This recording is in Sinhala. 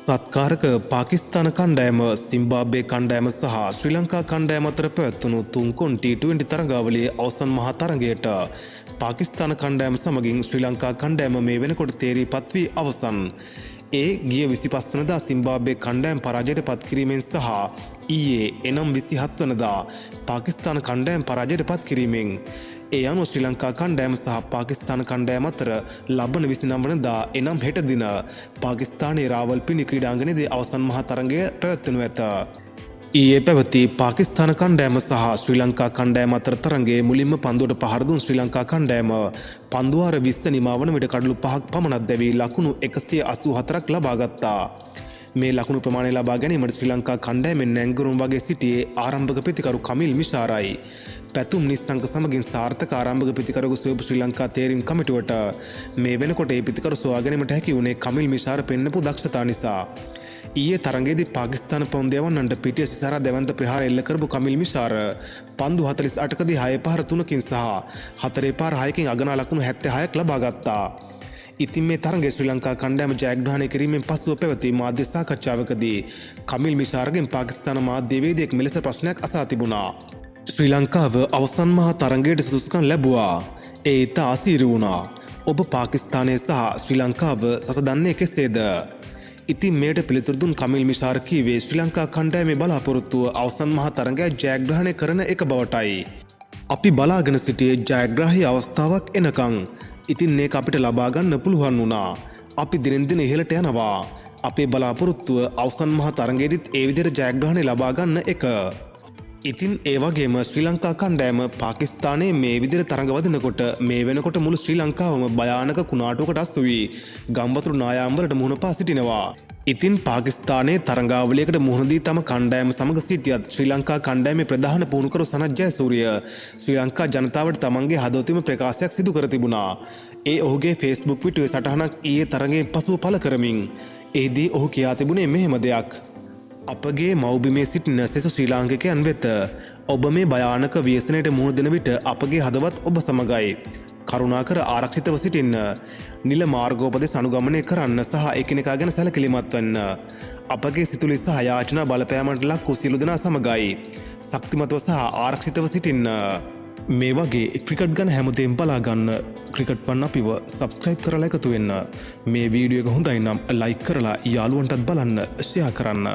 සත්කාරක පාකිස්තාන කණ්ඩෑම සිම්බාබ්වේ කණ්ඩෑම සහ ශ්‍රී ලංකා කණ්ඩෑම අතර පැවැත්වුණු තුන්කොන් T20 තරගාවලියේ අවසන් මහා තරගයට පාකිස්තාන කණ්ඩෑම සමගින් ශ්‍රී ලංකා කණ්ඩෑම මේ වෙනකොට තේරීපත් වී අවසන්. ඒ ගිය 25 වනදා සිම්බාබ්වේ කණ්ඩෑම් පරාජයට පත් කිරීමෙන් සහ ඊයේ එනම් 27 වනදා පාකිස්තාන කණ්ඩෑම් පරාජයට පත් කිරීමෙන් ඒ අනුව ශ්‍රී ලංකා කණ්ඩෑම සහ පාකිස්තාන කණ්ඩෑම අතර ලබන 29 වනදා එනම් හෙට දින පාකිස්තානයේ රාවල්පිණි ක්‍රීඩාංගණයේදී අවසන් මහා තරගය පැවැත්වෙනු ඇත. ඊයේ පැවති පාකිස්තාන කණ්ඩෑම සහ ශ්‍රී ලංකා කණ්ඩෑම අතර තරගයේ මුලින්ම පන්දුවට පහර දුන් ශ්‍රී ලංකා කණ්ඩෑම පන්දුවාර 20 නිමා වන විට කඩලු 5ක් පමණක් දැවී ලකුණු 184ක් ලබා ගත්තා. මේ ලකුණු ප්‍රමාණය ලබා ගැනීමට ශ්‍රී ලංකා කණ්ඩායමෙන් නැංගුරුම් වගේ සිටියේ ආරම්භක ප්‍රතිකරු කමිල් මිශාරයි. පැතුම් නිස්සංක සමගින් සාර්ථක ආරම්භක ප්‍රතිකරුක සොයපු ශ්‍රී ලංකා තේරීම් කමිටුවට මේ වෙනකොට ඒ ප්‍රතිකරු සොයා ගැනීමට හැකි වුණේ කමිල් මිශාර පෙන්නපු දක්ෂතා නිසා. ඊයේ තරගයේදී පාකිස්තාන පොන්දේවන්නන්ට පිටිය සිසාරා දෙවන්ත ප්‍රහාර එල්ල කරපු කමිල් මිශාර පන්දු 48කදී 6 පාර 3කින් සහ 4 පාර 6කින් අගනා ලකුණු 76ක් ලබා ගත්තා. ඉතින් මේ තරගයේ ශ්‍රී ලංකා කණ්ඩායම ජයග්‍රහණය කිරීමෙන් පසුව පැවති මාධ්‍ය සාකච්ඡාවකදී කමිල් මිශාරගෙන් පාකිස්තාන මාධ්‍යවේදියෙක් මෙලෙස ප්‍රශ්නයක් අසා තිබුණා. ශ්‍රී ලංකාව අවසන් මහා තරගයට සුදුසුකම් ලැබුවා. ඒ ඉතා අසීරු වුණා. ඔබ පාකිස්තානය සහ ශ්‍රී ලංකාව සසදන්නේ කෙසේද? ඉතින් මෙයට පිළිතුරු දුන් කමිල් මිශාර කීවේ ශ්‍රී ලංකා කණ්ඩායමේ බලාපොරොත්තුව අවසන් මහා තරගය ජයග්‍රහණය කරන එක බවටයි. අපි බලාගෙන සිටියේ ජයග්‍රාහී අවස්ථාවක් එනකන්. ඉතින් මේක අපිට ලබා ගන්න පුළුවන් වුණා. අපි දිනෙන් දින ඉහළට යනවා. අපේ බලාපොරොත්තුව අවසන් මහා තරගයේදීත් ඒ විදිහට ජයග්‍රහණය ලබා ගන්න එක. ඉතින් ඒ වගේම ශ්‍රී ලංකා කණ්ඩායම පාකිස්තානයේ මේ විදිහට තරඟ වදිනකොට මේ වෙනකොට මුළු ශ්‍රී ලංකාවම භයානක කුණාටුවකට අසු වී ගම්වතුරු නායාම් වලට මුහුණ පා සිටිනවා. ඉතින් පාකිස්තානයේ තරඟාවලියකට මුහුණ දී තම කණ්ඩායම සමග සිටියත් ශ්‍රී ලංකා කණ්ඩායමේ ප්‍රධාන පුහුණුකරු සනත් ජයසූරිය ශ්‍රී ලංකා ජනතාවට තමන්ගේ හදවතින්ම ප්‍රකාශයක් සිදු කර තිබුණා. ඒ ඔහුගේ Facebook පිටුවේ සටහනක් ඊයේ තරඟයෙන් පසුව පළ කරමින් එහිදී ඔහු කියා තිබුණේ මෙහෙම දෙයක්. අපගේ මව්බිමේ සිටින සෙසු ශ්‍රී ලාංකිකයන් වෙත ඔබ මේ භයානක ව්‍යසනයට මුහුණ දෙන විට අපගේ හදවත් ඔබ සමගයි. කරුණාකර ආරක්ෂිතව සිටින්න. නිල මාර්ගෝපදෙස් අනුගමනය කරන්න සහ එකිනෙකා ගැන සැලකිලිමත් වෙන්න. අපගේ සිතුවිලි සහ යාචනා බලපෑමට ලක් වූ සියලු දෙනා සමගයි. ශක්තිමත්ව සහ ආරක්ෂිතව සිටින්න. මේ වගේ ක්‍රිකට් ගැන හැමදේම බලා ගන්න ක්‍රිකට් වන් අපිව සබ්ස්ක්‍රයිබ් කරලා එකතු වෙන්න. මේ වීඩියෝ එක හොඳයි නම් ලයික් කරලා යාළුවන්ටත් බලන්න ෂෙයා කරන්න.